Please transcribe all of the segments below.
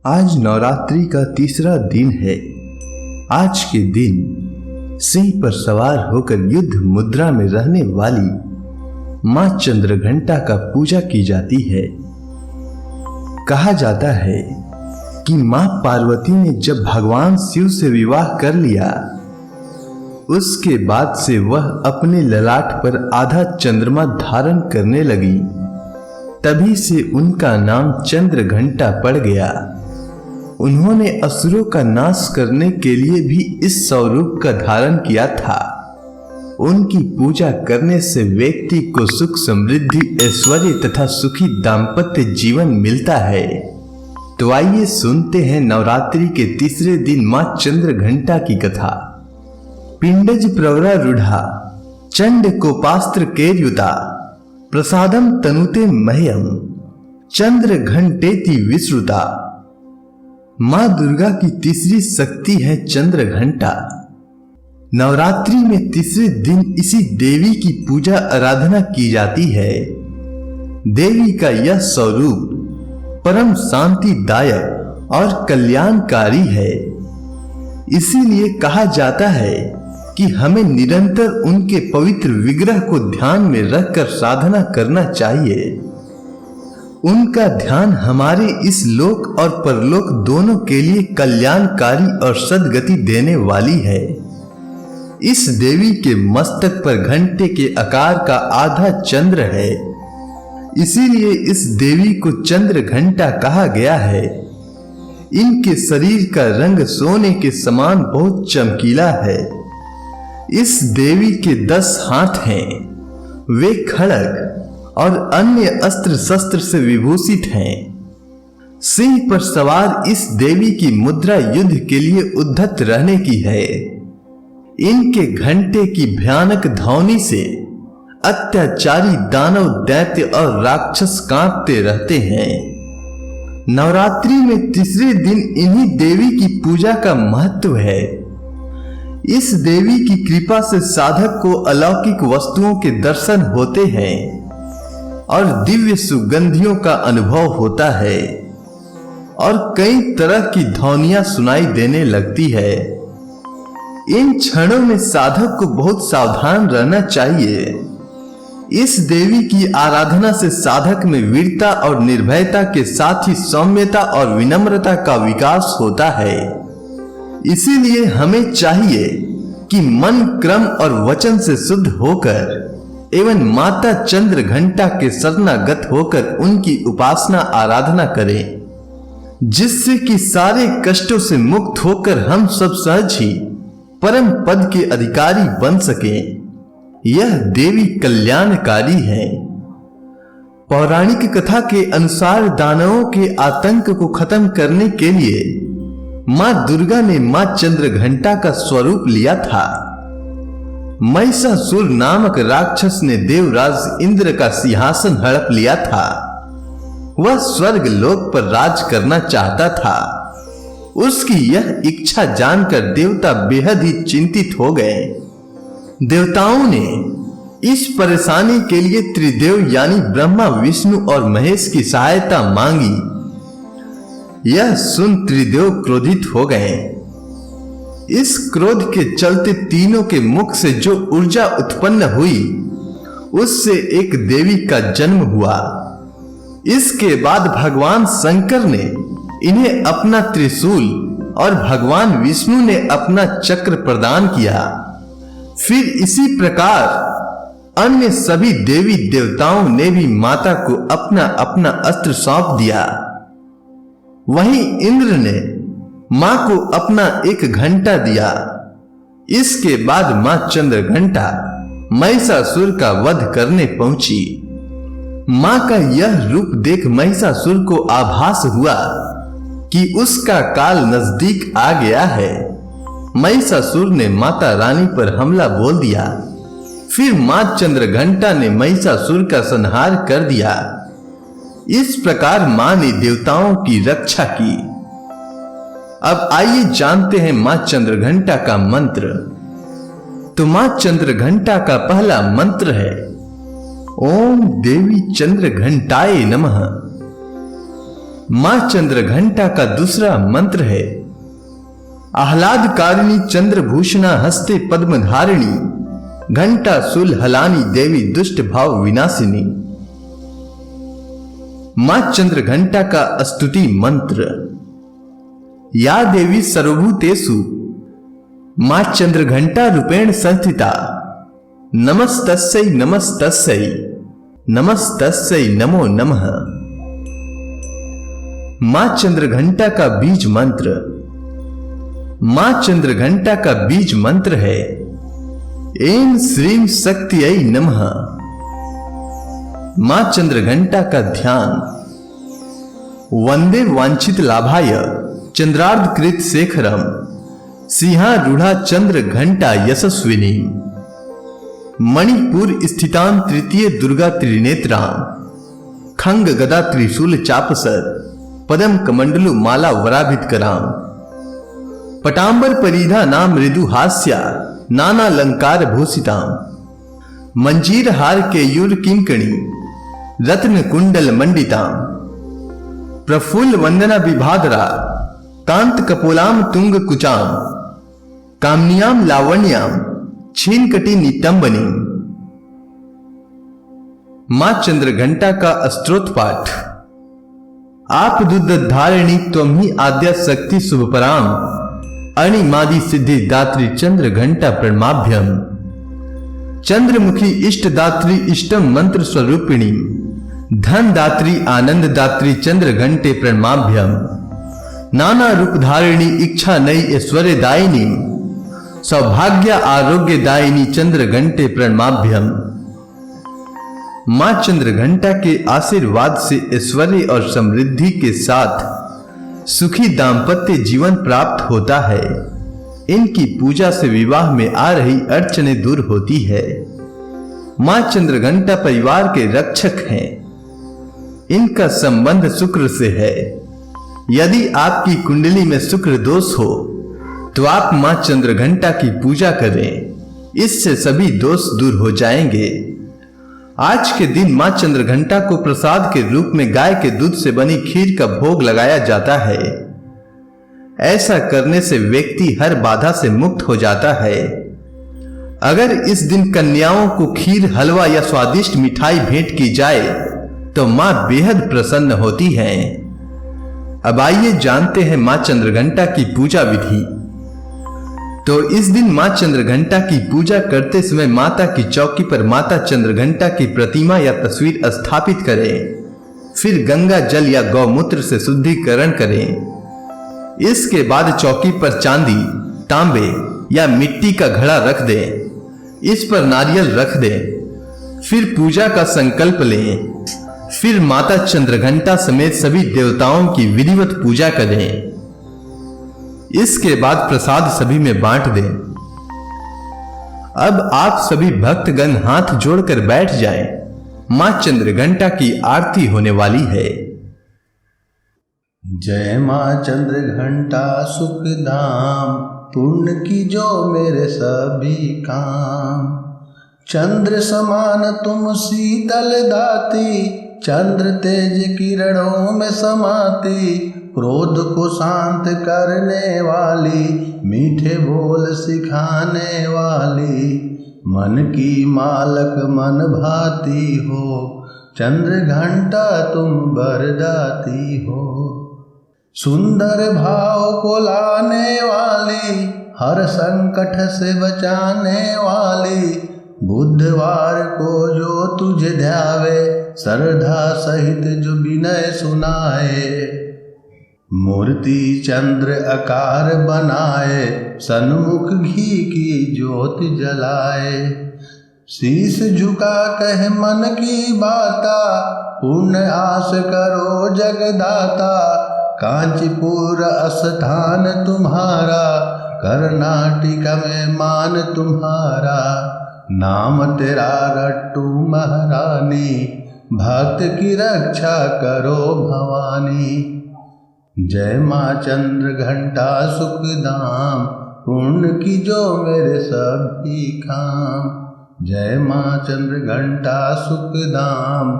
आज नवरात्रि का तीसरा दिन है। आज के दिन सिंह पर सवार होकर युद्ध मुद्रा में रहने वाली मां चंद्रघंटा का पूजा की जाती है। कहा जाता है कि मां पार्वती ने जब भगवान शिव से विवाह कर लिया, उसके बाद से वह अपने ललाट पर आधा चंद्रमा धारण करने लगी। तभी से उनका नाम चंद्रघंटा पड़ गया। उन्होंने असुरों का नाश करने के लिए भी इस स्वरूप का धारण किया था। उनकी पूजा करने से व्यक्ति को सुख, समृद्धि, ऐश्वर्य तथा सुखी दाम्पत्य जीवन मिलता है। तो आइए सुनते हैं नवरात्रि के तीसरे दिन मां चंद्रघंटा की कथा। पिंडज प्रवरा रूढ़ा चंड कोपास्त्र केर्युता प्रसादम तनुते मह्यम चंद्रघंटेति विश्रुता। मां दुर्गा की तीसरी शक्ति है चंद्रघंटा। नवरात्रि में तीसरे दिन इसी देवी की पूजा आराधना की जाती है। देवी का यह स्वरूप परम शांतिदायक और कल्याणकारी है। इसीलिए कहा जाता है कि हमें निरंतर उनके पवित्र विग्रह को ध्यान में रखकर साधना करना चाहिए। उनका ध्यान हमारे इस लोक और परलोक दोनों के लिए कल्याणकारी और सद्गति देने वाली है। इस देवी के मस्तक पर घंटे के आकार का आधा चंद्र है। इसीलिए इस देवी को चंद्रघंटा कहा गया है। इनके शरीर का रंग सोने के समान बहुत चमकीला है। इस देवी के 10 हाथ हैं। वे खड्ग और अन्य अस्त्र शस्त्र से विभूषित हैं। सिंह पर सवार इस देवी की मुद्रा युद्ध के लिए उद्धत रहने की है। इनके घंटे की भयानक ध्वनि से अत्याचारी दानव, दैत्य और राक्षस कांपते रहते हैं। नवरात्रि में तीसरे दिन इन्हीं देवी की पूजा का महत्व है। इस देवी की कृपा से साधक को अलौकिक वस्तुओं के दर्शन होते हैं और दिव्य सुगंधियों का अनुभव होता है और कई तरह की ध्वनियां सुनाई देने लगती है। इन क्षणों में साधक को बहुत सावधान रहना चाहिए। इस देवी की आराधना से साधक में वीरता और निर्भयता के साथ ही सौम्यता और विनम्रता का विकास होता है। इसीलिए हमें चाहिए कि मन, क्रम और वचन से शुद्ध होकर एवं माता चंद्रघंटा के शरणागत होकर उनकी उपासना आराधना करें, जिससे कि सारे कष्टों से मुक्त होकर हम सब सहज ही परम पद के अधिकारी बन सकें। यह देवी कल्याणकारी है। पौराणिक कथा के अनुसार दानवों के आतंक को खत्म करने के लिए मां दुर्गा ने मां चंद्रघंटा का स्वरूप लिया था। महिषासुर नामक राक्षस ने देवराज इंद्र का सिंहासन हड़प लिया था। वह स्वर्ग लोक पर राज करना चाहता था। उसकी यह इच्छा जानकर देवता बेहद ही चिंतित हो गए। देवताओं ने इस परेशानी के लिए त्रिदेव यानी ब्रह्मा, विष्णु और महेश की सहायता मांगी। यह सुन त्रिदेव क्रोधित हो गए। इस क्रोध के चलते तीनों के मुख से जो ऊर्जा उत्पन्न हुई, उससे एक देवी का जन्म हुआ। इसके बाद भगवान शंकर ने इन्हें अपना त्रिशूल और भगवान विष्णु ने अपना चक्र प्रदान किया। फिर इसी प्रकार अन्य सभी देवी देवताओं ने भी माता को अपना अपना अस्त्र सौंप दिया। वहीं इंद्र ने मां को अपना एक घंटा दिया। इसके बाद मां चंद्रघंटा महिषासुर का वध करने पहुंची। मां का यह रूप देख महिषासुर को आभास हुआ कि उसका काल नजदीक आ गया है। महिषासुर ने माता रानी पर हमला बोल दिया। फिर मां चंद्रघंटा ने महिषासुर का संहार कर दिया। इस प्रकार मां ने देवताओं की रक्षा की। अब आइए जानते हैं मां चंद्रघंटा का मंत्र। तो मां चंद्रघंटा का पहला मंत्र है ओम देवी चंद्रघंटाय नमः। मां चंद्रघंटा का दूसरा मंत्र है आह्लादकारिणी चंद्रभूषणा हस्ते पद्मधारिणी घंटा शूल हलानी देवी दुष्ट भाव विनाशिनी। मां चंद्रघंटा का स्तुति मंत्र। या देवी सर्वभूतेषु मां चंद्रघंटा रूपेण संस्थिता नमस्तस्यै नमस्तस्यै नमस्तस्यै नमो नमः। मां चंद्रघंटा का बीज मंत्र। मां चंद्रघंटा का बीज मंत्र है ऐं श्रीं शक्त्यै नमः। मां चंद्रघंटा का ध्यान। वंदे वांछित लाभाय चंद्रार्धकृत शेखरम सिंहारूढ़ा चंद्र घंटा यशस्विनी। मणिपुर स्थितां तृतीय दुर्गा त्रिनेत्रां खंग गदा त्रिशूल चापसर पदम कमंडलु माला वराभितकरां। पटांबर परिधा नाम मृदु हास्या नाना अलंकार भूषितां। मंजीर हार के यूर किंकणी रत्न कुंडल मंडितां। प्रफुल्ल वंदना विभाधरा कांत कपोलाम तुंग कुचाम कामनियाम लावण्याम छीन कटी नितंबनी। मां चंद्रघंटा का स्तोत्र पाठ। आप दुर्धारिणी त्वं ही आद्या शक्ति शुभपराम अणिमादि सिद्धि दात्री चंद्रघंटा प्रणमाभ्यम। चंद्रमुखी इष्ट दात्री इष्टम मंत्र स्वरूपिणी धन दात्री आनंद दात्री चंद्र घंटे प्रणमाभ्यम। नाना रूप धारिणी इच्छा नई ऐश्वर्य दायिनी सौभाग्य आरोग्य दायिनी चंद्र घंटे प्रणमाभ्यम। मां चंद्र घंटा के आशीर्वाद से ऐश्वर्य और समृद्धि के साथ सुखी दाम्पत्य जीवन प्राप्त होता है। इनकी पूजा से विवाह में आ रही अड़चनें दूर होती है। मां चंद्रघंटा परिवार के रक्षक हैं। इनका संबंध शुक्र से है। यदि आपकी कुंडली में शुक्र दोष हो तो आप मां चंद्रघंटा की पूजा करें, इससे सभी दोष दूर हो जाएंगे। आज के दिन मां चंद्रघंटा को प्रसाद के रूप में गाय के दूध से बनी खीर का भोग लगाया जाता है। ऐसा करने से व्यक्ति हर बाधा से मुक्त हो जाता है। अगर इस दिन कन्याओं को खीर हलवा या स्वादिष्ट मिठाई भेंट की जाए तो मां बेहद प्रसन्न होती हैं। अब आइए जानते हैं मां चंद्रघंटा की पूजा विधि। तो इस दिन मां चंद्रघंटा की पूजा करते समय माता की चौकी पर माता चंद्रघंटा की प्रतिमा या तस्वीर स्थापित करें। फिर गंगा जल या गौमूत्र से शुद्धिकरण करें। इसके बाद चौकी पर चांदी, तांबे या मिट्टी का घड़ा रख दें। इस पर नारियल रख दें। फिर पूजा का संकल्प लें। फिर माता चंद्रघंटा समेत सभी देवताओं की विधिवत पूजा करें। इसके बाद प्रसाद सभी में बांट दें। अब आप सभी भक्तगण हाथ जोड़कर बैठ जाएं। मां चंद्रघंटा की आरती होने वाली है। जय मां चंद्रघंटा सुखधाम पूर्ण की जो मेरे सभी काम। चंद्र समान तुम शीतल दाती चंद्र तेज किरणों में समाती। क्रोध को शांत करने वाली मीठे बोल सिखाने वाली। मन की मालक मन भाती हो चंद्रघंटा तुम बरदाती हो। सुंदर भाव को लाने वाली हर संकट से बचाने वाली। बुधवार को जो तुझे ध्यावे श्रद्धा सहित जो विनय सुनाए। मूर्ति चंद्र आकार बनाए सन्मुख घी की ज्योत जलाए। शीश झुका कहे मन की बाता पूर्ण आस करो जगदाता। कांचीपुर स्थान तुम्हारा कर्नाटक में मान तुम्हारा। नाम तेरा रट्टू महारानी भक्त की रक्षा करो भवानी। जय मां चंद्रघंटा सुखधाम पूर्ण की जो मेरे सभी काम। जय मां चंद्रघंटा सुखधाम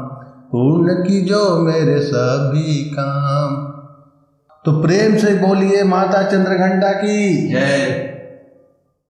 पूर्ण कीजो मेरे सभी काम। तो प्रेम से बोलिए माता चंद्रघंटा की जय।